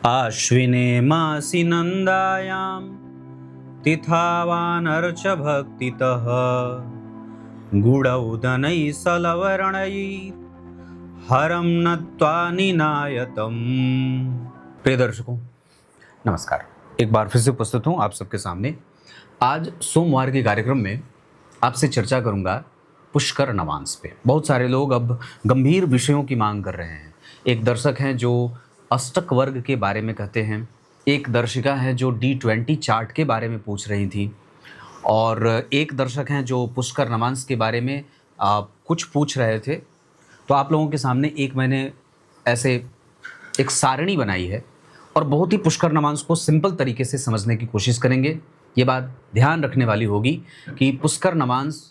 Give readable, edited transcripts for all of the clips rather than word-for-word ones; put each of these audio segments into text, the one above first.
आश्विने मासि नन्दायां तिथावानर्च भक्तितः गुडौदनैः सलवर्णैः हरं नत्वा निनायतम्। प्रिय दर्शकों नमस्कार, एक बार फिर से उपस्थित हूँ आप सबके सामने। आज सोमवार के कार्यक्रम में आपसे चर्चा करूँगा पुष्कर नवांश पे। बहुत सारे लोग अब गंभीर विषयों की मांग कर रहे हैं। एक दर्शक हैं जो अष्टक वर्ग के बारे में कहते हैं, एक दर्शिका है जो D20 चार्ट के बारे में पूछ रही थी, और एक दर्शक हैं जो पुष्कर नवांश के बारे में कुछ पूछ रहे थे। तो आप लोगों के सामने मैंने ऐसे एक सारणी बनाई है और बहुत ही पुष्कर नवांश को सिंपल तरीके से समझने की कोशिश करेंगे। ये बात ध्यान रखने वाली होगी कि पुष्कर नवांश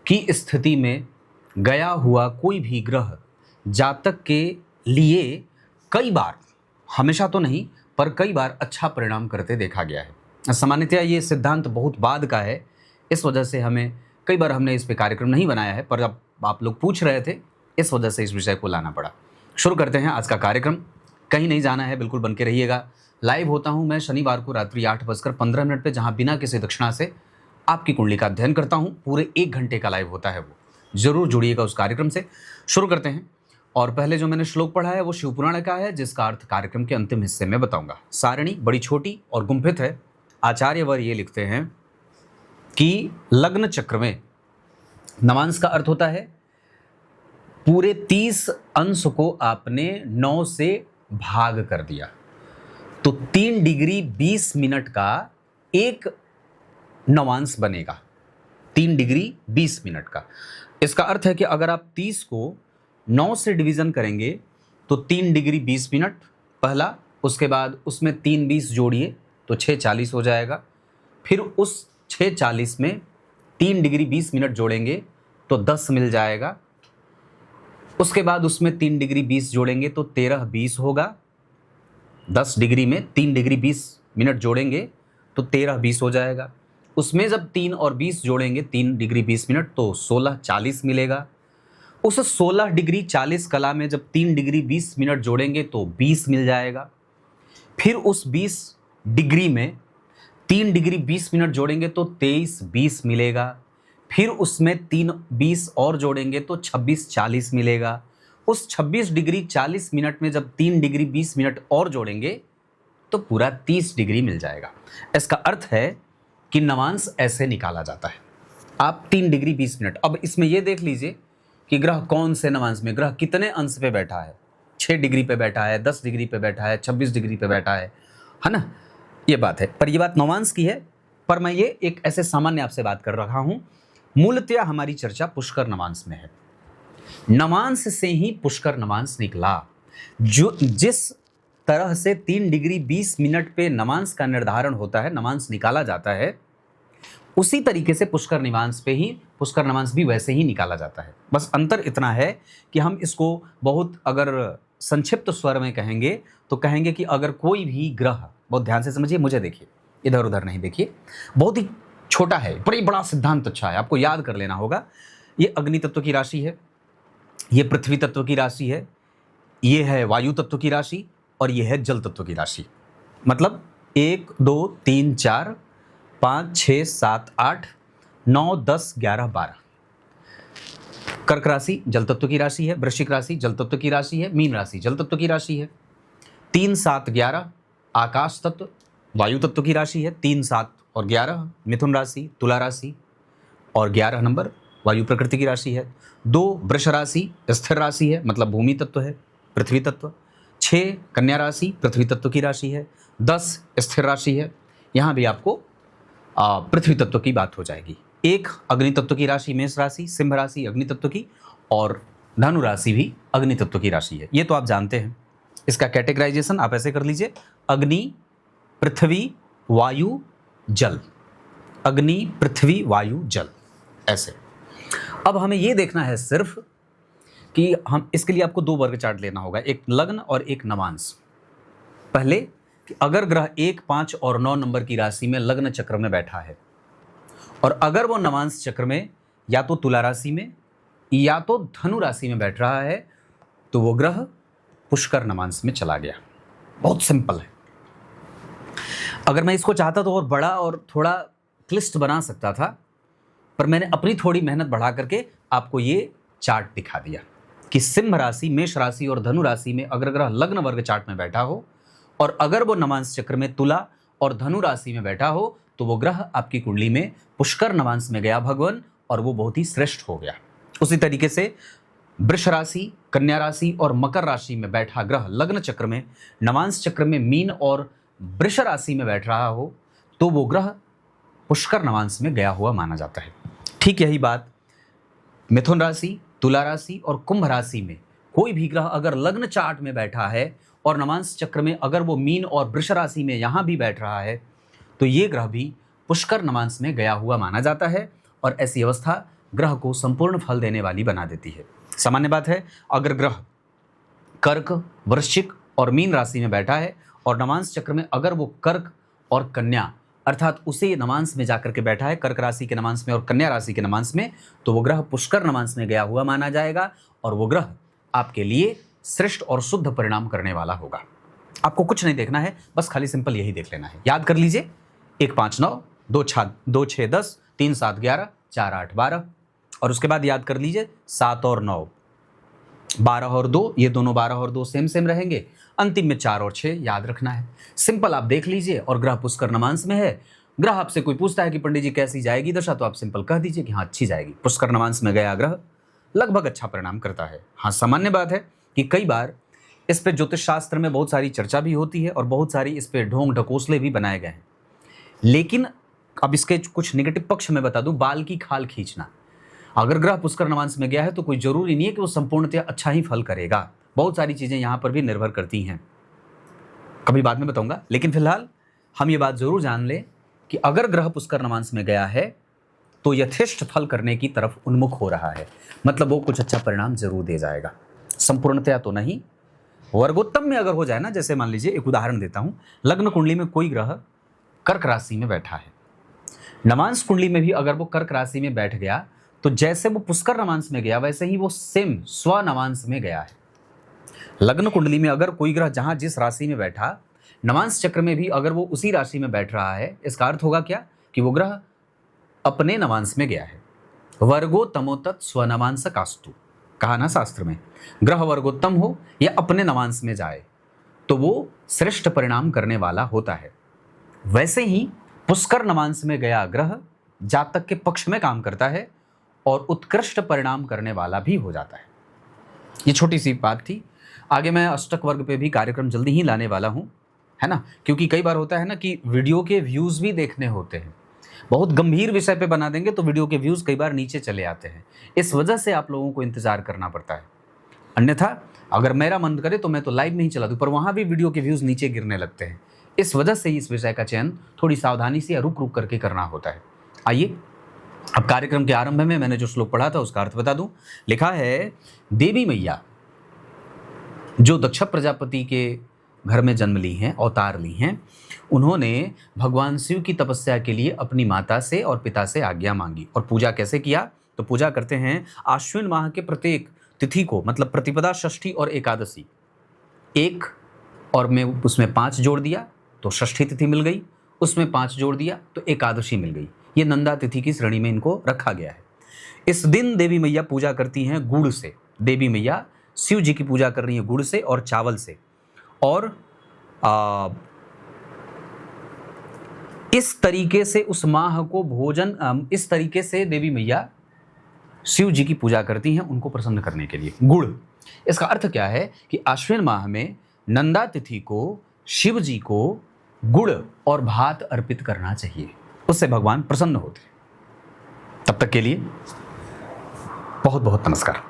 की स्थिति में गया हुआ कोई भी ग्रह जातक के लिए कई बार, हमेशा तो नहीं पर कई बार अच्छा परिणाम करते देखा गया है। सामान्यतया ये सिद्धांत बहुत बाद का है, इस वजह से कई बार हमने इस पे कार्यक्रम नहीं बनाया है, पर अब आप लोग पूछ रहे थे इस वजह से इस विषय को लाना पड़ा। शुरू करते हैं आज का कार्यक्रम। कहीं नहीं जाना है, बिल्कुल बन के रहिएगा। लाइव होता हूँ मैं शनिवार को रात्रि 8:15 पे, जहाँ बिना किसी दक्षिणा से आपकी कुंडली का अध्ययन करता हूँ। पूरे 1 घंटे का लाइव होता है, वो जरूर जुड़िएगा उस कार्यक्रम से। शुरू करते हैं। और पहले जो मैंने श्लोक पढ़ा है वो शिवपुराण का है, जिसका अर्थ कार्यक्रम के अंतिम हिस्से में बताऊंगा। सारणी बड़ी छोटी और गुंफित है। आचार्यवर ये लिखते हैं कि लग्न चक्र में नवांश का अर्थ होता है पूरे 30 अंश को आपने 9 से भाग कर दिया, तो 3 डिग्री 20 मिनट का एक नवांश बनेगा। 3 डिग्री 20 मिनट का, इसका अर्थ है कि अगर आप 30 को 9 से डिवीज़न करेंगे तो 3 डिग्री 20 मिनट पहला, उसके बाद उसमें 3 20 जोड़िए तो 6:40 हो जाएगा। फिर उस 6:40 में 3 डिग्री 20 मिनट जोड़ेंगे तो 10 मिल जाएगा। उसके बाद उसमें 3 डिग्री 20 जोड़ेंगे तो 13:20 होगा। 10 डिग्री में 3 डिग्री 20 मिनट जोड़ेंगे तो 13:20 हो जाएगा। उसमें जब 3 और 20 जोड़ेंगे 3 डिग्री 20 मिनट तो 16:40 मिलेगा। उस 16 डिग्री 40 कला में जब 3 डिग्री 20 मिनट जोड़ेंगे तो 20 मिल जाएगा। फिर उस 20 डिग्री में 3 डिग्री 20 मिनट जोड़ेंगे तो 23:20 मिलेगा। फिर उसमें 3 20 और जोड़ेंगे तो 26:40 मिलेगा। उस 26 डिग्री 40 मिनट में जब 3 डिग्री 20 मिनट और जोड़ेंगे तो पूरा 30 डिग्री मिल जाएगा। इसका अर्थ है कि नवांश ऐसे निकाला जाता है। आप 3 डिग्री 20 मिनट, अब इसमें यह देख लीजिए कि ग्रह कौन से नवांश में, ग्रह कितने अंश पे बैठा है। 6 डिग्री पे बैठा है, 10 डिग्री पे बैठा है, 26 डिग्री पे बैठा है ना। ये बात है, पर ये बात नवांश की है। पर मैं ये एक ऐसे सामान्य आपसे बात कर रहा हूं। मूलतया हमारी चर्चा पुष्कर नवांश में है। नवांश से ही पुष्कर नवांश निकला। जो जिस तरह से 3 डिग्री 20 मिनट पे नवांश का निर्धारण होता है, नवांश निकाला जाता है, उसी तरीके से पुष्कर नवांश भी वैसे ही निकाला जाता है। बस अंतर इतना है कि हम इसको बहुत अगर संक्षिप्त स्वर में कहेंगे तो कहेंगे कि अगर कोई भी ग्रह, बहुत ध्यान से समझिए, मुझे देखिए, इधर उधर नहीं देखिए, बहुत ही छोटा है पर ये बड़ा सिद्धांत अच्छा है, आपको याद कर लेना होगा। ये अग्नि तत्व की राशि है, ये पृथ्वी तत्व की राशि है, ये है वायु तत्व की राशि, और ये है जल तत्व की राशि। मतलब 1 2 3 4 5 6 7 8 9 10 11 12। कर्क राशि जल तत्व की राशि है, वृश्चिक राशि जल तत्व की राशि है, मीन राशि जल तत्व की राशि है। 3 7 11 आकाश तत्व वायु तत्व की राशि है। 3 7 और 11 मिथुन राशि, तुला राशि, और 11 नंबर वायु प्रकृति की राशि है। 2 वृष राशि स्थिर राशि है, मतलब भूमि तत्व है, पृथ्वी तत्व। 6 कन्या राशि पृथ्वी तत्व की राशि है। 10 स्थिर राशि है, यहाँ भी आपको पृथ्वी तत्व की बात हो जाएगी। 1 अग्नि तत्व की राशि मेष राशि, सिंह राशि अग्नि तत्व की, और धनु राशि भी अग्नि तत्व की राशि है। ये तो आप जानते हैं। इसका कैटेगराइजेशन आप ऐसे कर लीजिए, अग्नि पृथ्वी वायु जल, अग्नि पृथ्वी वायु जल, ऐसे। अब हमें ये देखना है सिर्फ कि हम इसके लिए आपको 2 वर्ग चार्ट लेना होगा, एक लग्न और एक नवांश। पहले कि अगर ग्रह 1 5 और 9 नंबर की राशि में लग्न चक्र में बैठा है, और अगर वो नवांश चक्र में या तो तुला राशि में या तो धनु राशि में बैठ रहा है, तो वो ग्रह पुष्कर नवांश में चला गया। बहुत सिंपल है। अगर मैं इसको चाहता तो और बड़ा और थोड़ा क्लिष्ट बना सकता था, पर मैंने अपनी थोड़ी मेहनत बढ़ा करके आपको ये चार्ट दिखा दिया कि सिंह राशि, मेष राशि और धनु राशि में अगर ग्रह लग्न वर्ग चार्ट में बैठा हो और अगर वो नवांश चक्र में तुला और धनु राशि में बैठा हो तो वो ग्रह आपकी कुंडली में पुष्कर नवांश में गया भगवान, और वो बहुत ही श्रेष्ठ हो गया। उसी तरीके से वृष राशि, कन्या राशि और मकर राशि में बैठा ग्रह लग्न चक्र में, नवांश चक्र में मीन और वृष राशि में बैठ रहा हो तो वो ग्रह पुष्कर नवांश में गया हुआ माना जाता है। ठीक यही बात मिथुन राशि, तुला राशि और कुंभ राशि में कोई भी ग्रह अगर लग्न चार्ट में बैठा है और नवांश चक्र में अगर वो मीन और वृष राशि में यहां भी बैठ रहा है तो ये ग्रह भी पुष्कर नवांश में गया हुआ माना जाता है, और ऐसी अवस्था ग्रह को संपूर्ण फल देने वाली बना देती है। सामान्य बात है, अगर ग्रह कर्क, वृश्चिक और मीन राशि में बैठा है और नवांश चक्र में अगर वो कर्क और कन्या अर्थात उसे नवांश में जाकर के बैठा है, कर्क राशि के नवांश में और कन्या राशि के नवांश में, तो वो ग्रह पुष्कर नवांश में गया हुआ माना जाएगा और वो ग्रह आपके लिए श्रेष्ठ और शुद्ध परिणाम करने वाला होगा। आपको कुछ नहीं देखना है, बस खाली सिंपल यही देख लेना है। याद कर लीजिए 1 5 9 2 6 10 3 7 11 4 8 12, और उसके बाद याद कर लीजिए 7 और 9, 12 और 2, ये दोनों 12 और 2 सेम रहेंगे। अंतिम में 4 और 6 याद रखना है। सिंपल आप देख लीजिए, और ग्रह पुष्कर नवांश में है। ग्रह आपसे कोई पूछता है कि पंडित जी कैसी जाएगी दशा, तो आप सिंपल कह दीजिए कि हाँ अच्छी जाएगी। पुष्कर नवांश में गया ग्रह लगभग अच्छा परिणाम करता है। हाँ, सामान्य बात है कि कई बार इस पे ज्योतिष शास्त्र में बहुत सारी चर्चा भी होती है और बहुत सारी इस पे ढोंग ढकोसले भी बनाए गए हैं, लेकिन अब इसके कुछ नेगेटिव पक्ष में बता दूं, बाल की खाल खींचना। अगर ग्रह पुष्कर नवांश में गया है तो कोई जरूरी नहीं है कि वो संपूर्णतया अच्छा ही फल करेगा। बहुत सारी चीजें यहां पर भी निर्भर करती हैं, कभी बाद में बताऊंगा। लेकिन फिलहाल हम ये बात जरूर जान लें कि अगर ग्रह पुष्कर नवांश में गया है तो यथेष्ट फल करने की तरफ उन्मुख हो रहा है, मतलब वो कुछ अच्छा परिणाम जरूर दे जाएगा। संपूर्णतया तो नहीं, वर्गोत्तम में अगर हो जाए ना, जैसे मान लीजिए एक उदाहरण देता हूं, लग्न कुंडली में कोई ग्रह कर्क राशि में बैठा है, नवांश कुंडली में भी अगर वो कर्क राशि में बैठ गया तो जैसे वो पुष्कर नवांश में गया वैसे ही वो सेम स्व नवांश में गया है। लग्न कुंडली में अगर कोई ग्रह जहां जिस राशि में बैठा, नवांश चक्र में भी अगर वो उसी राशि में बैठ रहा है, इसका अर्थ होगा क्या कि वो ग्रह अपने नवांश में गया है। वर्गोत्तमो तत् स्वनवांश कास्तु, कहा ना शास्त्र में, ग्रह वर्गोत्तम हो या अपने नवांश में जाए तो वो श्रेष्ठ परिणाम करने वाला होता है। वैसे ही पुष्कर नवांश में गया ग्रह जातक के पक्ष में काम करता है और उत्कृष्ट परिणाम करने वाला भी हो जाता है। ये छोटी सी बात थी। आगे मैं अष्टक वर्ग पे भी कार्यक्रम जल्दी ही लाने वाला हूं, है ना, क्योंकि कई बार होता है ना कि वीडियो के व्यूज भी देखने होते हैं। बहुत गंभीर विषय पे बना देंगे तो वीडियो के व्यूज कई बार नीचे चले आते हैं, इस वजह से आप लोगों को इंतजार करना पड़ता है। अन्यथा अगर मेरा मन करे तो मैं तो लाइव नहीं चला दूं, पर वहां भी वीडियो के व्यूज नीचे गिरने लगते हैं। इस वजह से इस विषय का चयन थोड़ी सावधानी से या रुक रुक करके करना होता है। आइए अब कार्यक्रम के आरंभ में मैंने जो श्लोक पढ़ा था उसका अर्थ बता दूं। लिखा है, देवी मैया जो दक्ष प्रजापति के घर में जन्म ली हैं, अवतार ली हैं, उन्होंने भगवान शिव की तपस्या के लिए अपनी माता से और पिता से आज्ञा मांगी। और पूजा कैसे किया, तो पूजा करते हैं आश्विन माह के प्रत्येक तिथि को, मतलब प्रतिपदा, षष्ठी और एकादशी, एक और मैं उसमें 5 जोड़ दिया तो षष्ठी तिथि मिल गई, उसमें 5 जोड़ दिया तो एकादशी मिल गई। ये नंदा तिथि की श्रेणी में इनको रखा गया है। इस दिन देवी मैया पूजा करती हैं गुड़ से। देवी मैया शिव जी की पूजा कर रही है गुड़ से और चावल से। और इस तरीके से उस माह को भोजन, इस तरीके से देवी मैया शिव जी की पूजा करती हैं उनको प्रसन्न करने के लिए। गुड़, इसका अर्थ क्या है कि आश्विन माह में नंदा तिथि को शिव जी को गुड़ और भात अर्पित करना चाहिए, उससे भगवान प्रसन्न होते हैं। तब तक के लिए बहुत बहुत नमस्कार।